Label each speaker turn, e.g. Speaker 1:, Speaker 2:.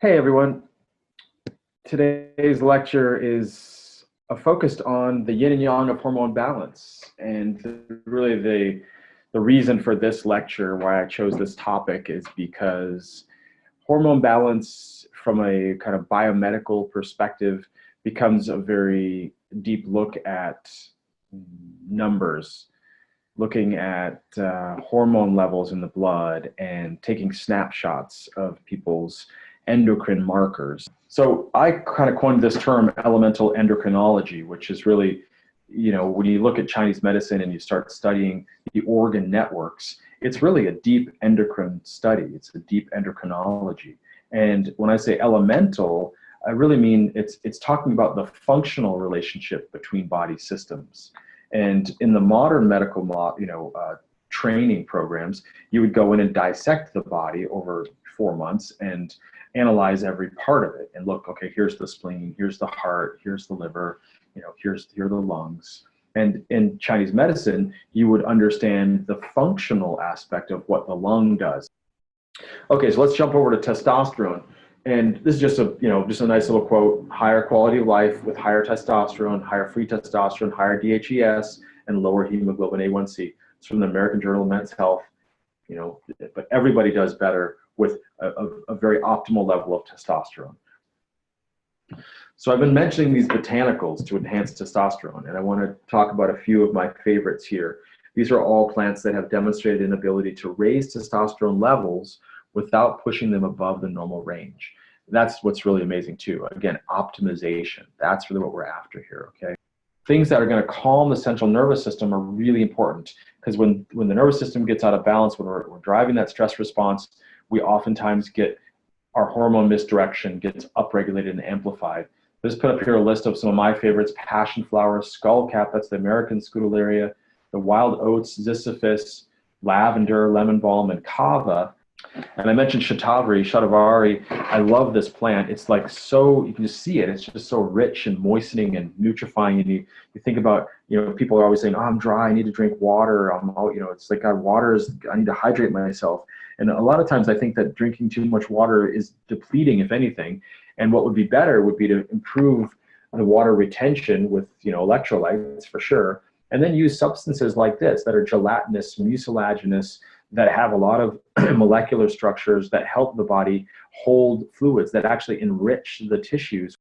Speaker 1: Hey everyone, today's lecture is focused on the yin and yang of hormone balance. And really the reason for this lecture, why I chose this topic, is because hormone balance from a kind of biomedical perspective becomes a very deep look at numbers, looking at hormone levels in the blood and taking snapshots of people's endocrine markers. So I kind of coined this term elemental endocrinology, which is really, when you look at Chinese medicine and you start studying the organ networks, it's really a deep endocrine study. It's a deep endocrinology. And when I say elemental, I really mean it's talking about the functional relationship between body systems. And in the modern medical training programs, you would go in and dissect the body over 4 months and analyze every part of it and look, okay, here's the spleen, here's the heart, here's the liver, here are the lungs. And in Chinese medicine, you would understand the functional aspect of what the lung does. Okay, so let's jump over to testosterone. And this is just a nice little quote: higher quality of life with higher testosterone, higher free testosterone, higher DHES, and lower hemoglobin A1C. It's from the American Journal of Men's Health. But everybody does better with a very optimal level of testosterone. So I've been mentioning these botanicals to enhance testosterone, and I want to talk about a few of my favorites here. These are all plants that have demonstrated an ability to raise testosterone levels without pushing them above the normal range. That's what's really amazing too. Again, optimization. That's really what we're after here, okay? Things that are going to calm the central nervous system are really important, because when the nervous system gets out of balance, when we're driving that stress response, we oftentimes get our hormone misdirection gets upregulated and amplified. I just put up here a list of some of my favorites: passion flower, skullcap, that's the American Scutellaria, the wild oats, ziziphus, lavender, lemon balm, and kava. And I mentioned shatavari. I love this plant. It's like so, you can just see it. It's just so rich and moistening and nutrifying. And you think about, people are always saying, oh, I'm dry, I need to drink water. It's like I need to hydrate myself. And a lot of times I think that drinking too much water is depleting, if anything. And what would be better would be to improve the water retention with, electrolytes for sure. And then use substances like this that are gelatinous, mucilaginous, that have a lot of molecular structures that help the body hold fluids, that actually enrich the tissues